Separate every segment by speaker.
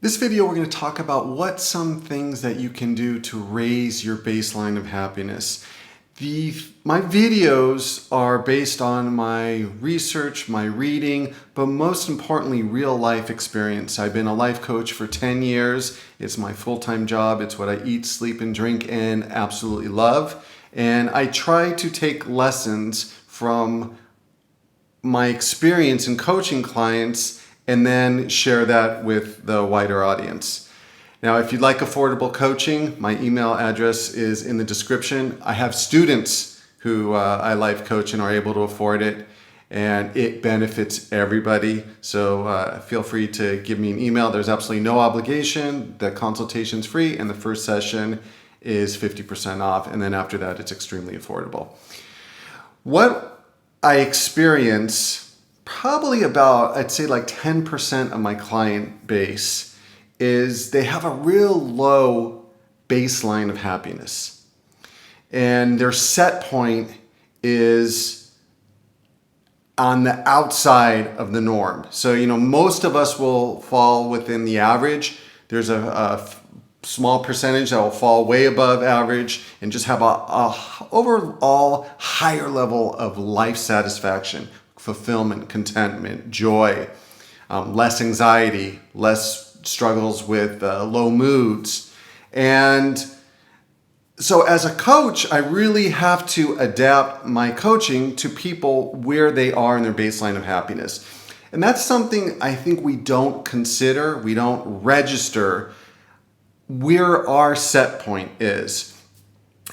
Speaker 1: This video, we're going to talk about what some things that you can do to raise your baseline of happiness. My videos are based on my research, my reading, but most importantly, real life experience. I've been a life coach for 10 years. It's my full-time job. It's what I eat, sleep, and drink and absolutely love. And I try to take lessons from my experience in coaching clients and then share that with the wider audience. Now, if you'd like affordable coaching, my email address is in the description. I have students who I life coach and are able to afford it, and it benefits everybody. So feel free to give me an email. There's absolutely no obligation. The consultation's free, and the first session is 50% off, and then after that, it's extremely affordable. What I experience, probably about, I'd say like 10% of my client base, is they have a real low baseline of happiness. And their set point is on the outside of the norm. So, most of us will fall within the average. There's a small percentage that will fall way above average and just have a overall higher level of life satisfaction, fulfillment, contentment, joy, less anxiety, less struggles with low moods. And so as a coach, I really have to adapt my coaching to people where they are in their baseline of happiness. And that's something I think we don't consider, we don't register where our set point is.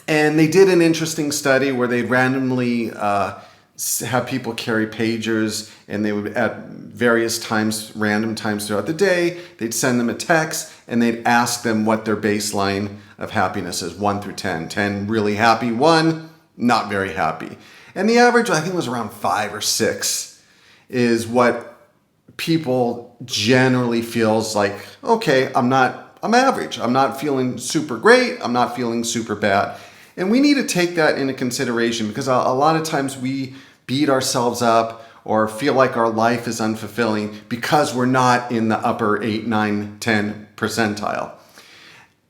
Speaker 1: And they did an interesting study where they randomly have people carry pagers, and they would, at various times, random times throughout the day, they'd send them a text and they'd ask them what their baseline of happiness is, 1 through 10. 10 really happy, 1 not very happy. And the average, I think, was around 5 or 6 is what people generally feels like, okay, I'm average. I'm not feeling super great. I'm not feeling super bad. And we need to take that into consideration, because a lot of times we beat ourselves up or feel like our life is unfulfilling because we're not in the upper 8, 9, 10 percentile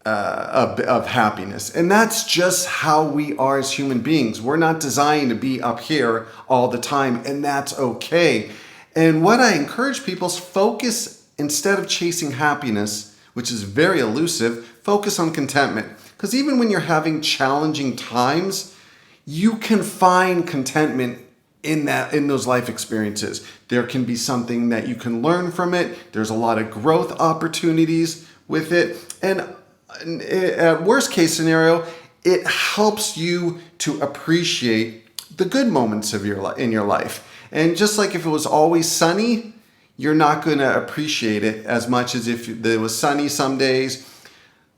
Speaker 1: of happiness. And that's just how we are as human beings. We're not designed to be up here all the time, and that's okay. And what I encourage people is focus, instead of chasing happiness, which is very elusive, focus on contentment. Because even when you're having challenging times, you can find contentment in those life experiences. There can be something that you can learn from it. There's a lot of growth opportunities with it. And at worst case scenario, it helps you to appreciate the good moments of in your life. And just like if it was always sunny, you're not going to appreciate it as much as if it was sunny some days,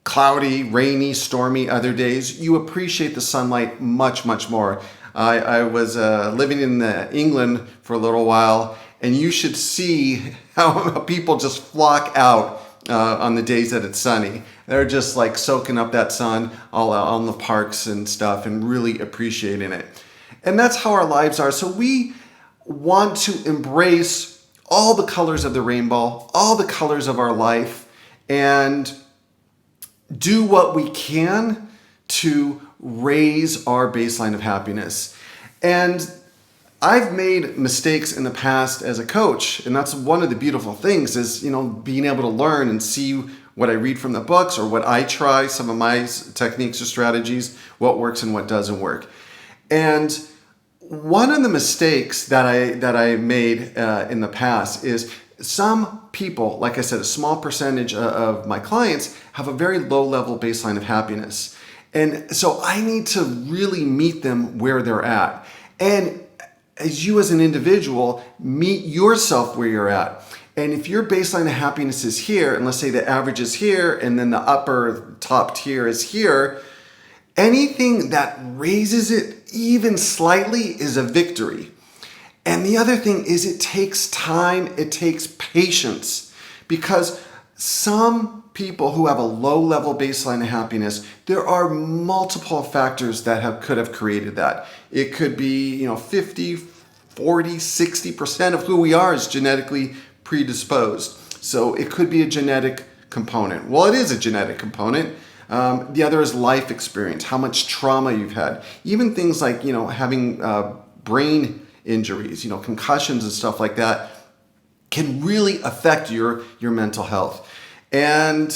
Speaker 1: cloudy, rainy, stormy other days. You appreciate the sunlight much, much more. I was living in England for a little while, and you should see how people just flock out on the days that it's sunny. They're just like soaking up that sun all out on the parks and stuff and really appreciating it. And that's how our lives are. So we want to embrace all the colors of the rainbow, all the colors of our life, and do what we can to raise our baseline of happiness. And I've made mistakes in the past as a coach, and that's one of the beautiful things is, being able to learn and see what I read from the books or what I try, some of my techniques or strategies, what works and what doesn't work. And one of the mistakes that I made in the past is some people, like I said, a small percentage of my clients have a very low level baseline of happiness. And so I need to really meet them where they're at. And as you as an individual, meet yourself where you're at. And if your baseline of happiness is here, and let's say the average is here, and then the upper top tier is here, anything that raises it even slightly is a victory. And the other thing is it takes time, it takes patience, because some people who have a low level baseline of happiness, there are multiple factors that could have created that. It could be, 50, 40, 60% of who we are is genetically predisposed. So it could be a genetic component. Well, it is a genetic component. The other is life experience, how much trauma you've had. Even things like, having brain injuries, concussions and stuff like that can really affect your mental health. And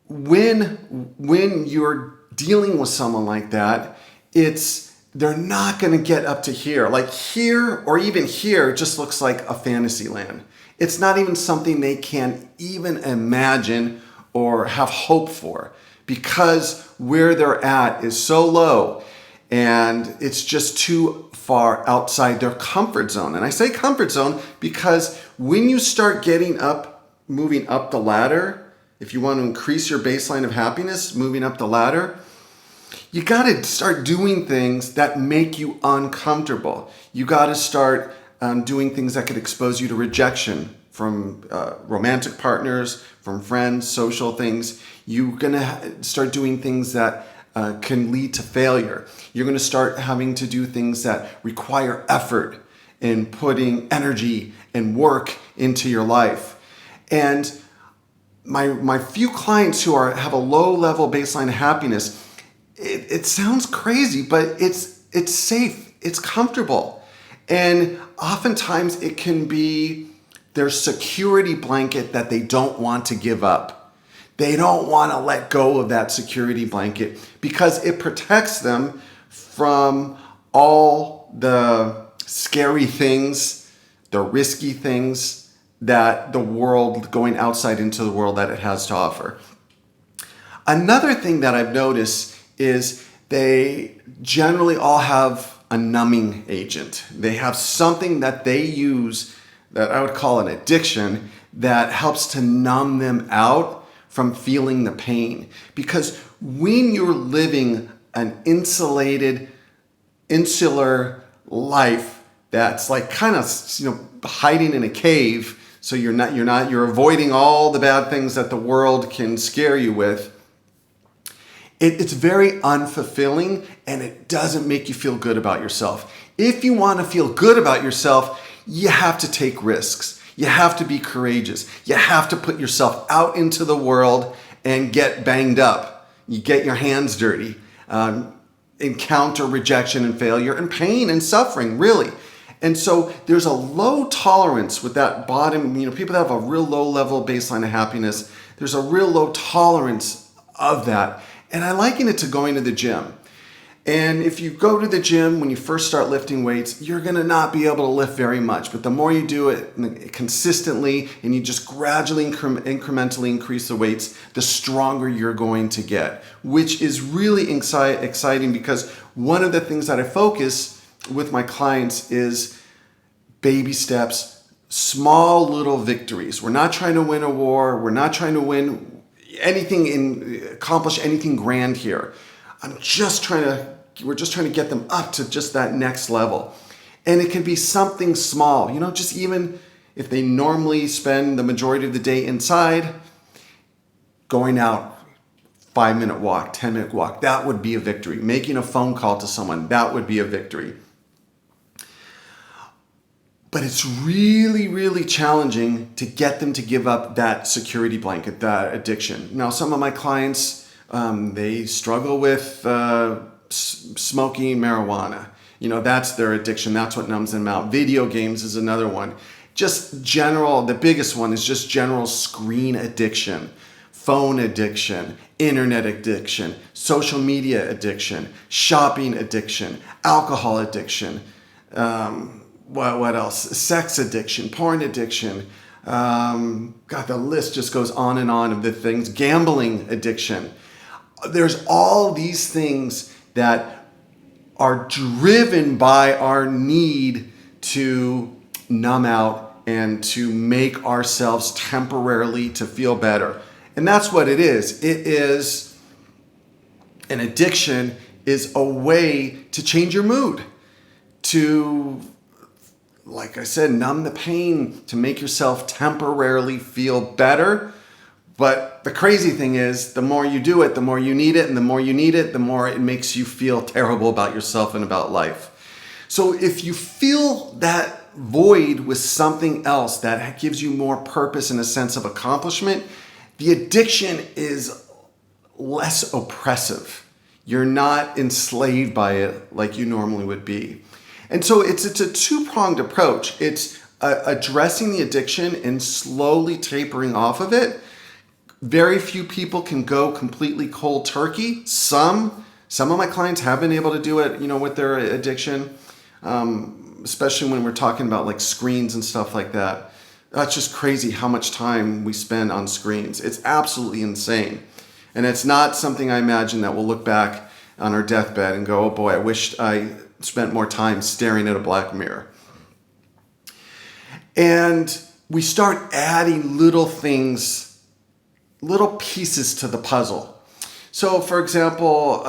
Speaker 1: when you're dealing with someone like that, they're not going to get up to here. Like here or even here just looks like a fantasy land. It's not even something they can even imagine or have hope for, because where they're at is so low and it's just too far outside their comfort zone. And I say comfort zone because when you start moving up the ladder, if you want to increase your baseline of happiness, moving up the ladder, you got to start doing things that make you uncomfortable. You got to start doing things that could expose you to rejection from romantic partners, from friends, social things. You're going to start doing things that can lead to failure. You're going to start having to do things that require effort and putting energy and work into your life. And my few clients who have a low level baseline of happiness, it sounds crazy, but it's safe, it's comfortable. And oftentimes it can be their security blanket that they don't want to give up. They don't want to let go of that security blanket because it protects them from all the scary things, the risky things that the world, going outside into the world that it has to offer. Another thing that I've noticed is they generally all have a numbing agent. They have something that they use that I would call an addiction that helps to numb them out from feeling the pain. Because when you're living an insular life that's like kind of, hiding in a cave, so you're avoiding all the bad things that the world can scare you with, it's very unfulfilling and it doesn't make you feel good about yourself. If you want to feel good about yourself, you have to take risks. You have to be courageous. You have to put yourself out into the world and get banged up. You get your hands dirty, encounter rejection and failure and pain and suffering, really. And so there's a low tolerance with that bottom, people that have a real low level baseline of happiness, there's a real low tolerance of that. And I liken it to going to the gym. And if you go to the gym when you first start lifting weights, you're going to not be able to lift very much. But the more you do it consistently and you just gradually incrementally increase the weights, the stronger you're going to get, which is really exciting because one of the things that I focus with my clients is baby steps, small little victories. We're not trying to win a war. We're not trying to accomplish anything grand here. We're just trying to get them up to just that next level. And it can be something small, just even if they normally spend the majority of the day inside, going out, 5-minute walk, 10-minute walk, that would be a victory. Making a phone call to someone, that would be a victory. But it's really, really challenging to get them to give up that security blanket, that addiction. Now, some of my clients, they struggle with smoking marijuana. That's their addiction. That's what numbs them out. Video games is another one. The biggest one is just general screen addiction, phone addiction, internet addiction, social media addiction, shopping addiction, alcohol addiction, what else? Sex addiction, porn addiction. The list just goes on and on of the things. Gambling addiction. There's all these things that are driven by our need to numb out and to make ourselves temporarily to feel better. And that's what it is. It is an addiction is a way to change your mood, to, like I said, numb the pain, to make yourself temporarily feel better. But the crazy thing is, the more you do it, the more you need it. And the more you need it, the more it makes you feel terrible about yourself and about life. So if you feel that void with something else that gives you more purpose and a sense of accomplishment, the addiction is less oppressive. You're not enslaved by it like you normally would be. And so it's a two-pronged approach. It's addressing the addiction and slowly tapering off of it. Very few people can go completely cold turkey. Some of my clients have been able to do it, with their addiction, especially when we're talking about like screens and stuff like that. That's just crazy how much time we spend on screens. It's absolutely insane. And it's not something I imagine that we'll look back on our deathbed and go, oh boy, I wished I spent more time staring at a black mirror. And we start adding little things, little pieces to the puzzle. So for example,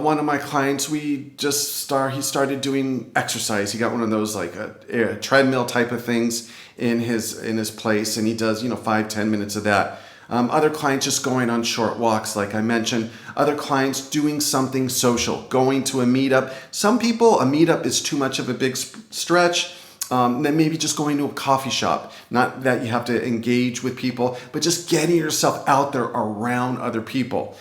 Speaker 1: one of my clients, he started doing exercise. He got one of those like a treadmill type of things in his place, and he does 5-10 minutes of that. Other clients just going on short walks, like I mentioned. Other clients doing something social, going to a meetup. Some people, a meetup is too much of a big stretch. Then maybe just going to a coffee shop. Not that you have to engage with people, but just getting yourself out there around other people.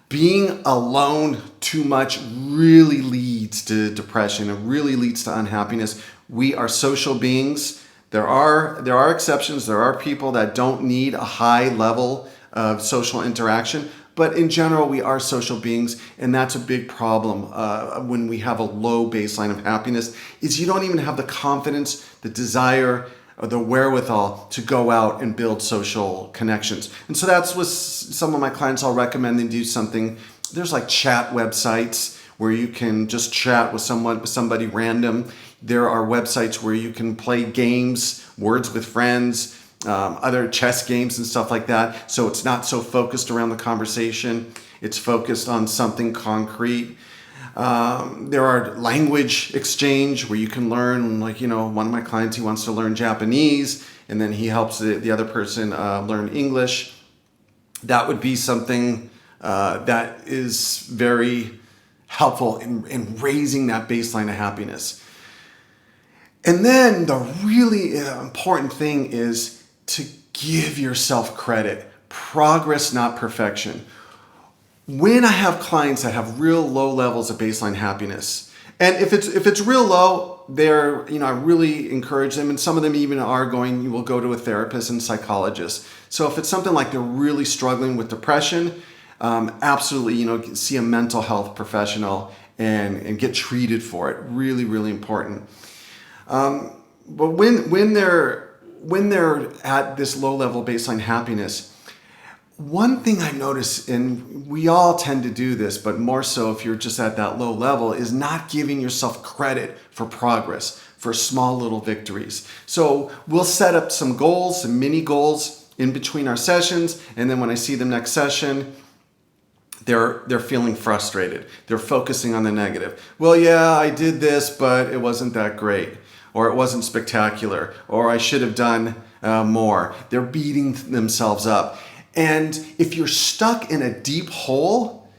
Speaker 1: Being alone too much really leads to depression. It really leads to unhappiness. We are social beings. There are exceptions. There are people that don't need a high level of social interaction. But in general, we are social beings, and that's a big problem when we have a low baseline of happiness, is you don't even have the confidence, the desire, or the wherewithal to go out and build social connections. And so that's what some of my clients, I'll recommend them do something. There's like chat websites where you can just chat with somebody random. There are websites where you can play games, Words with Friends, other chess games and stuff like that. So it's not so focused around the conversation. It's focused on something concrete. There are language exchange where you can learn, one of my clients, he wants to learn Japanese, and then he helps the other person learn English. That would be something that is very helpful in raising that baseline of happiness. And then the really important thing is to give yourself credit. Progress, not perfection. When I have clients that have real low levels of baseline happiness, and if it's real low, I really encourage them, and some of them even will go to a therapist and psychologist. So if it's something like they're really struggling with depression, absolutely, see a mental health professional and get treated for it. Really, really important. But when they're at this low level baseline happiness, one thing I notice, and we all tend to do this, but more so if you're just at that low level, is not giving yourself credit for progress, for small little victories. So we'll set up some goals, some mini goals in between our sessions, and then when I see them next session, they're feeling frustrated. They're focusing on the negative. Well, yeah, I did this, but it wasn't that great, or it wasn't spectacular, or I should have done more. They're beating themselves up. And if you're stuck in a deep hole,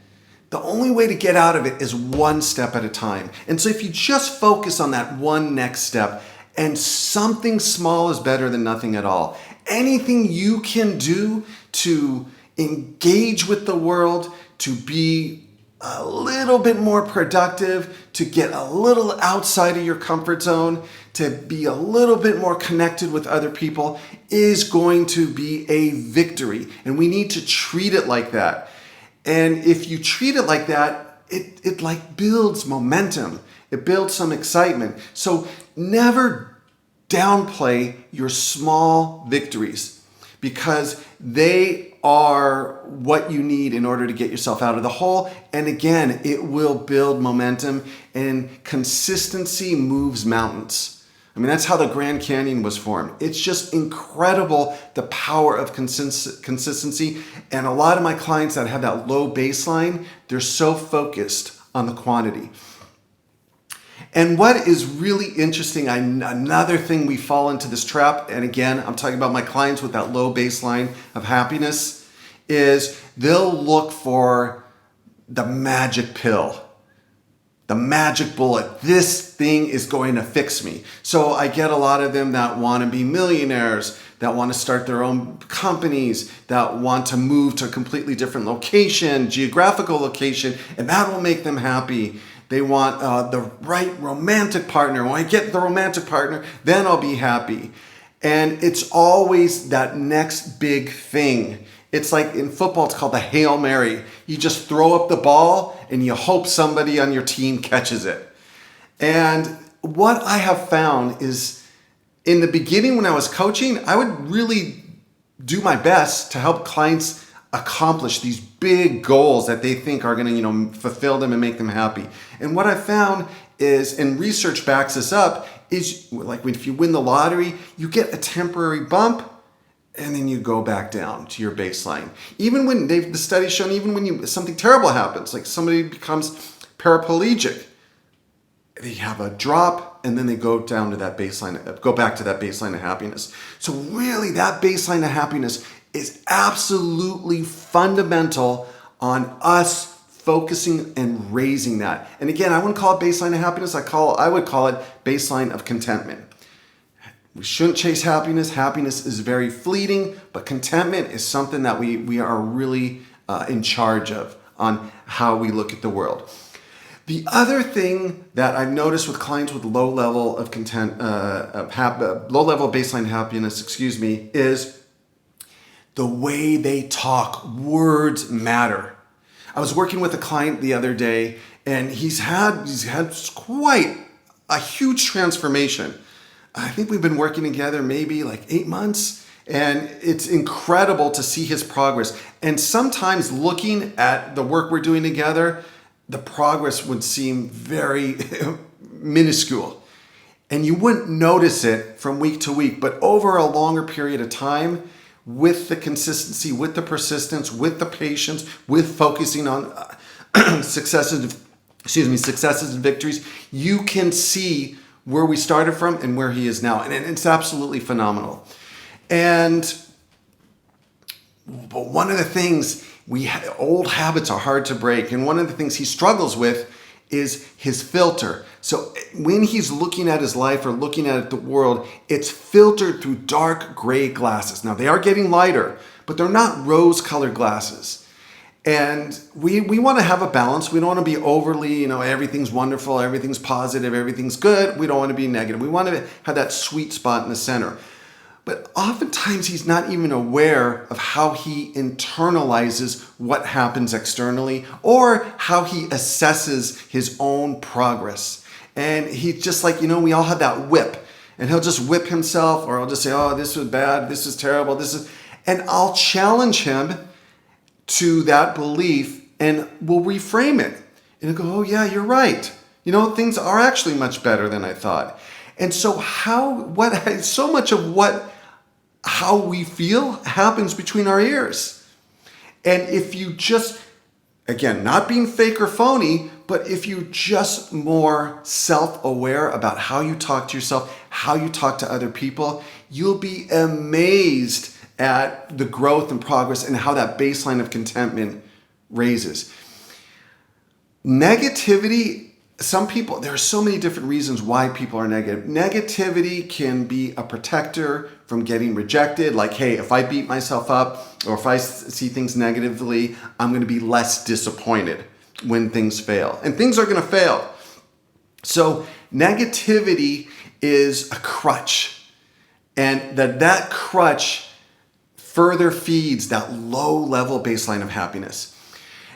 Speaker 1: the only way to get out of it is one step at a time. And so if you just focus on that one next step, and something small is better than nothing at all. Anything you can do to engage with the world, to be a little bit more productive, to get a little outside of your comfort zone, to be a little bit more connected with other people is going to be a victory. And we need to treat it like that. And if you treat it like that, it like builds momentum. It builds some excitement. So never downplay your small victories, because they are what you need in order to get yourself out of the hole. And again, it will build momentum, and consistency moves mountains. I mean, that's how the Grand Canyon was formed. It's just incredible, the power of consistency. And a lot of my clients that have that low baseline, they're so focused on the quantity. And what is really interesting, another thing we fall into this trap, and again, I'm talking about my clients with that low baseline of happiness, is they'll look for the magic pill, the magic bullet. This thing is going to fix me. So I get a lot of them that want to be millionaires, that want to start their own companies, that want to move to a completely different location, geographical location, and that will make them happy. They want the right romantic partner. When I get the romantic partner, then I'll be happy. And it's always that next big thing. It's like in football, it's called the Hail Mary. You just throw up the ball and you hope somebody on your team catches it. And what I have found is in the beginning when I was coaching, I would really do my best to help clients accomplish these big goals that they think are going to, fulfill them and make them happy. And what I found is, and research backs this up, is like if you win the lottery, you get a temporary bump and then you go back down to your baseline. Even when the study's shown, even when something terrible happens, like somebody becomes paraplegic, they have a drop and then they go down to that baseline, go back to that baseline of happiness. So really that baseline of happiness is absolutely fundamental on us focusing and raising that. And again, I wouldn't call it baseline of happiness. I would call it baseline of contentment. We shouldn't chase happiness. Happiness is very fleeting, but contentment is something that we are really in charge of on how we look at the world. The other thing that I've noticed with clients with low level of low level baseline happiness, is the way they talk. Words matter. I was working with a client the other day, and he's had quite a huge transformation. I think we've been working together maybe like 8 months, and it's incredible to see his progress. And sometimes looking at the work we're doing together, the progress would seem very minuscule. And you wouldn't notice it from week to week, but over a longer period of time, with the consistency, with the persistence, with the patience, with focusing on successes and victories, you can see where we started from and where he is now. And it's absolutely phenomenal. But one of the things, old habits are hard to break. And one of the things he struggles with is his filter. So when he's looking at his life or looking at the world, it's filtered through dark gray glasses. Now they are getting lighter, but they're not rose-colored glasses. And we want to have a balance. We don't want to be overly, everything's wonderful, everything's positive, everything's good. We don't want to be negative. We want to have that sweet spot in the center. But oftentimes he's not even aware of how he internalizes what happens externally or how he assesses his own progress. And he's just like, we all have that whip. And he'll just whip himself, or he'll just say, oh, this was bad, this is terrible, and I'll challenge him to that belief and we'll reframe it. And he'll go, oh yeah, you're right. Things are actually much better than I thought. And so so much of how we feel happens between our ears. And if you just, again, not being fake or phony, but if you just more self-aware about how you talk to yourself, how you talk to other people, you'll be amazed at the growth and progress and how that baseline of contentment raises. Negativity, there are so many different reasons why people are negative. Negativity can be a protector from getting rejected. Like, hey, if I beat myself up or if I see things negatively, I'm going to be less disappointed when things fail. And things are going to fail. So negativity is a crutch. And that crutch further feeds that low-level baseline of happiness.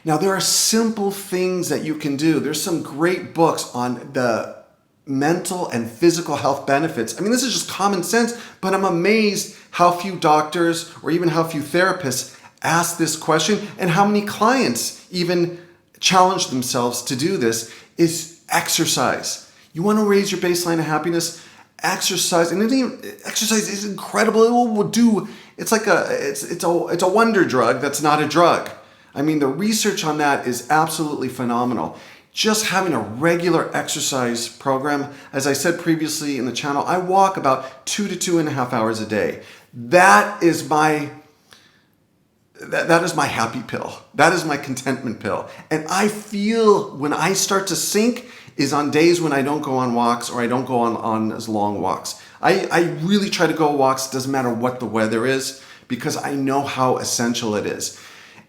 Speaker 1: Now, there are simple things that you can do. There's some great books on the mental and physical health benefits. This is just common sense, but I'm amazed how few doctors or even how few therapists ask this question and how many clients even challenge themselves to do this, is exercise. You want to raise your baseline of happiness? Exercise, and exercise is incredible. It will do. It's like it's a wonder drug that's not a drug. The research on that is absolutely phenomenal. Just having a regular exercise program, as I said previously in the channel, I walk about 2 to 2.5 hours a day. That is my happy pill. That is my contentment pill. And I feel when I start to sink, is on days when I don't go on walks or I don't go on as long walks. I really try to go walks, doesn't matter what the weather is, because I know how essential it is.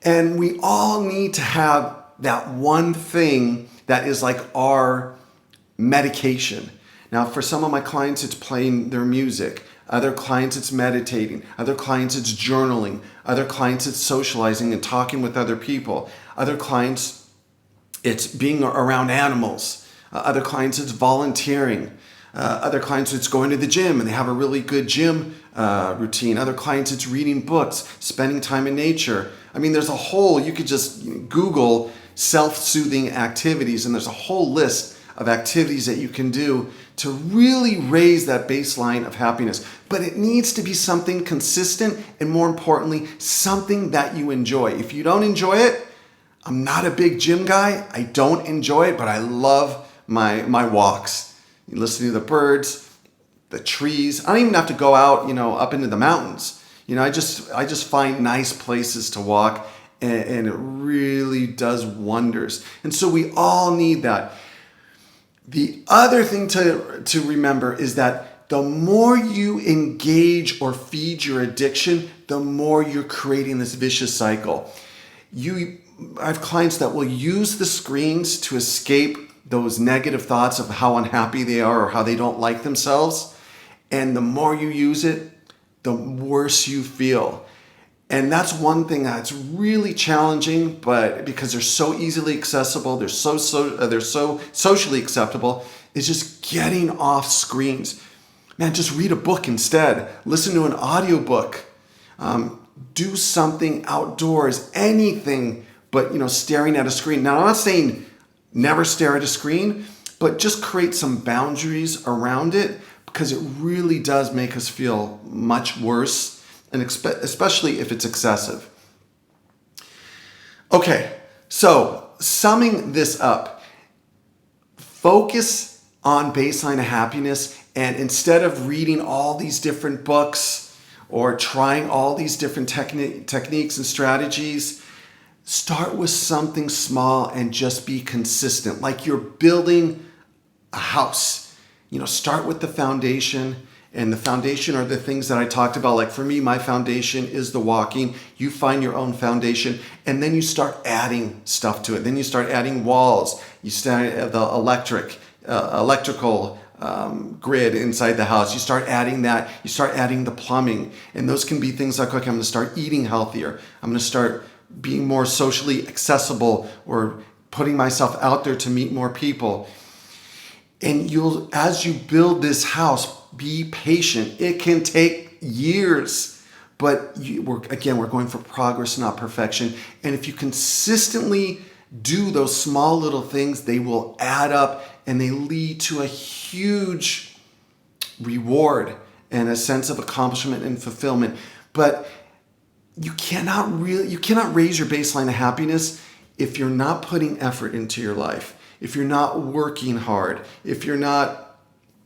Speaker 1: And we all need to have that one thing that is like our medication. Now, for some of my clients, it's playing their music. Other clients, it's meditating. Other clients, it's journaling. Other clients, it's socializing and talking with other people. Other clients, it's being around animals. Other clients, it's volunteering. Other clients, it's going to the gym and they have a really good gym routine. Other clients, it's reading books, spending time in nature. I mean, there's a whole, you could just Google self-soothing activities, and there's a whole list of activities that you can do to really raise that baseline of happiness. But it needs to be something consistent, and more importantly, something that you enjoy. If you don't enjoy it, I'm not a big gym guy. I don't enjoy it, but I love my walks. You listen to the birds, the trees. I don't even have to go out, up into the mountains. I just find nice places to walk, and it really does wonders. And so we all need that. The other thing to remember is that the more you engage or feed your addiction, the more you're creating this vicious cycle. I have clients that will use the screens to escape those negative thoughts of how unhappy they are or how they don't like themselves. And the more you use it, the worse you feel. And that's one thing that's really challenging, but because they're so easily accessible, they're so socially acceptable, is just getting off screens. Man, just read a book instead. Listen to an audiobook. Do something outdoors, anything but staring at a screen. Now, I'm not saying never stare at a screen, but just create some boundaries around it, because it really does make us feel much worse, and especially if it's excessive. Okay, so summing this up, focus on baseline of happiness, and instead of reading all these different books or trying all these different techniques and strategies, start with something small and just be consistent. Like you're building a house. Start with the foundation. And the foundation are the things that I talked about. Like for me, my foundation is the walking. You find your own foundation, and then you start adding stuff to it. Then you start adding walls. You start the electrical grid inside the house. You start adding that. You start adding the plumbing. And those can be things like, okay, I'm going to start eating healthier. I'm going to start being more socially accessible, or putting myself out there to meet more people. And as you build this house, be patient. It can take years, but we're going for progress, not perfection. And if you consistently do those small little things, they will add up, and they lead to a huge reward and a sense of accomplishment and fulfillment. But you cannot raise your baseline of happiness if you're not putting effort into your life, if you're not working hard, if you're not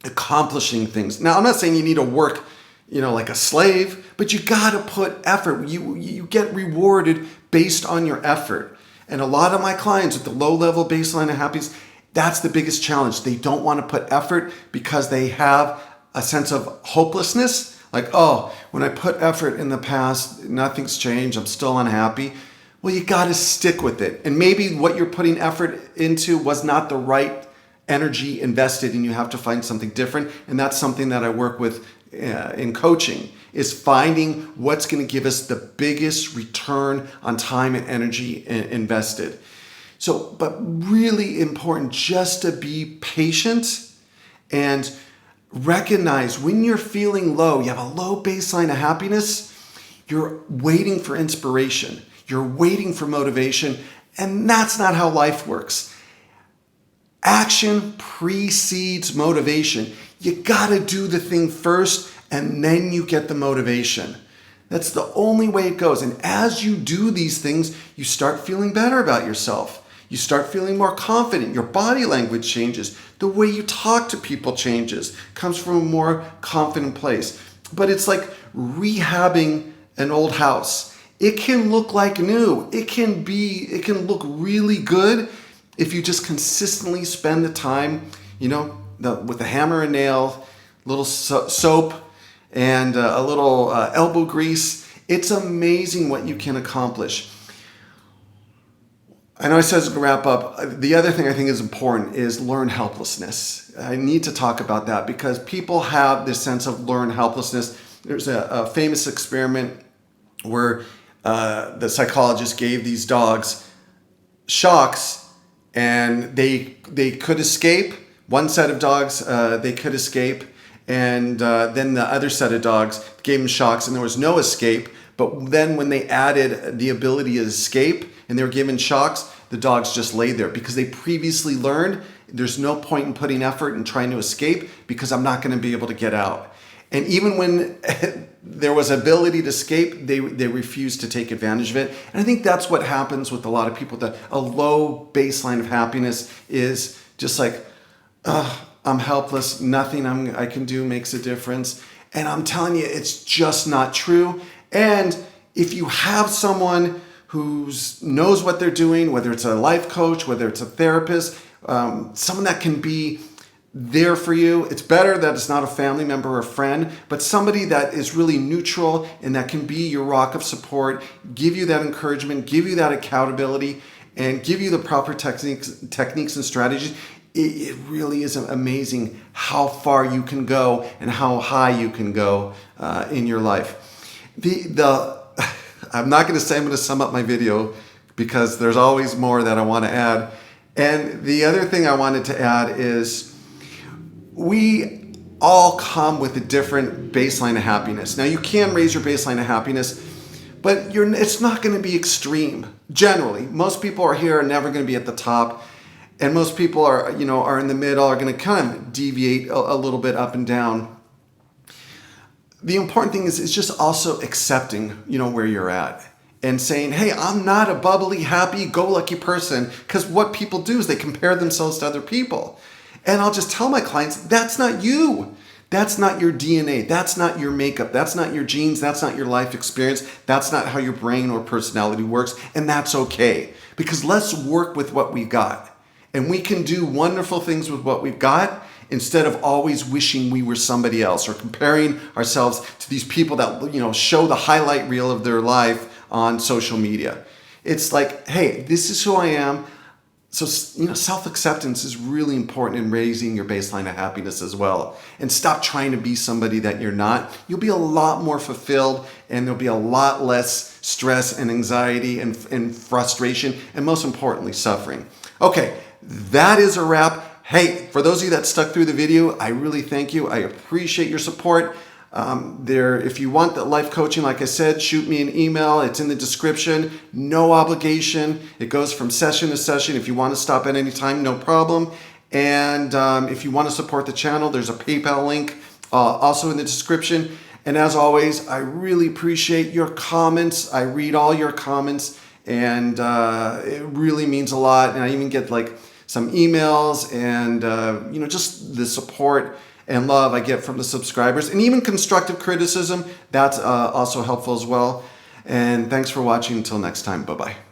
Speaker 1: accomplishing things. Now, I'm not saying you need to work, like a slave, but you got to put effort. You get rewarded based on your effort. And a lot of my clients with the low-level baseline of happiness, that's the biggest challenge. They don't want to put effort because they have a sense of hopelessness. Like, oh, when I put effort in the past, nothing's changed. I'm still unhappy. Well, you got to stick with it. And maybe what you're putting effort into was not the right energy invested, and you have to find something different. And that's something that I work with in coaching, is finding what's going to give us the biggest return on time and energy invested. So, but really important, just to be patient and recognize when you're feeling low, you have a low baseline of happiness, you're waiting for inspiration, you're waiting for motivation, and that's not how life works. Action precedes motivation. You gotta do the thing first, and then you get the motivation. That's the only way it goes. And as you do these things, you start feeling better about yourself. You start feeling more confident. Your body language changes. The way you talk to people changes. Comes from a more confident place. But it's like rehabbing an old house. It can look like new. It can look really good. if you just consistently spend the time, with a hammer and nail, little soap, and a little elbow grease, it's amazing what you can accomplish. I know I said to wrap up. The other thing I think is important is learn helplessness. I need to talk about that because people have this sense of learned helplessness. There's a famous experiment where the psychologist gave these dogs shocks and they could escape. One set of dogs, they could escape. And then the other set of dogs gave them shocks and there was no escape. But then when they added the ability to escape and they were given shocks, the dogs just lay there because they previously learned there's no point in putting effort and trying to escape because I'm not going to be able to get out. And even when there was ability to escape, they refused to take advantage of it. And I think that's what happens with a lot of people. That a low baseline of happiness is just like, I'm helpless. Nothing I can do makes a difference. And I'm telling you, it's just not true. And if you have someone who knows what they're doing, whether it's a life coach, whether it's a therapist, someone that can be there for you. It's better that it's not a family member or a friend, but somebody that is really neutral and that can be your rock of support, give you that encouragement, give you that accountability, and give you the proper techniques and strategies. It really is amazing how far you can go and how high you can go in your life. I'm not going to say I'm going to sum up my video because there's always more that I want to add. And the other thing I wanted to add is we all come with a different baseline of happiness. Now you can raise your baseline of happiness, but it's not going to be extreme. Generally, most people are here are never going to be at the top. And most people are in the middle, are going to kind of deviate a little bit up and down. The important thing is just also accepting, where you're at and saying, hey, I'm not a bubbly, happy, go lucky person. Because what people do is they compare themselves to other people. And I'll just tell my clients, that's not you. That's not your DNA. That's not your makeup. That's not your genes. That's not your life experience. That's not how your brain or personality works. And that's okay. Because let's work with what we got. And we can do wonderful things with what we've got instead of always wishing we were somebody else or comparing ourselves to these people that, show the highlight reel of their life on social media. It's like, hey, this is who I am. So, self-acceptance is really important in raising your baseline of happiness as well. And stop trying to be somebody that you're not. You'll be a lot more fulfilled and there'll be a lot less stress and anxiety and frustration and most importantly, suffering. Okay, that is a wrap. Hey, for those of you that stuck through the video, I really thank you. I appreciate your support. If you want the life coaching, like I said, shoot me an email. It's in the description. No obligation. It goes from session to session. If you want to stop at any time, no problem. And if you want to support the channel, there's a PayPal link also in the description. And as always, I really appreciate your comments. I read all your comments, and it really means a lot. And I even get some emails and just the support and love I get from the subscribers, and even constructive criticism. That's also helpful as well. And thanks for watching. Until next time. Bye-bye.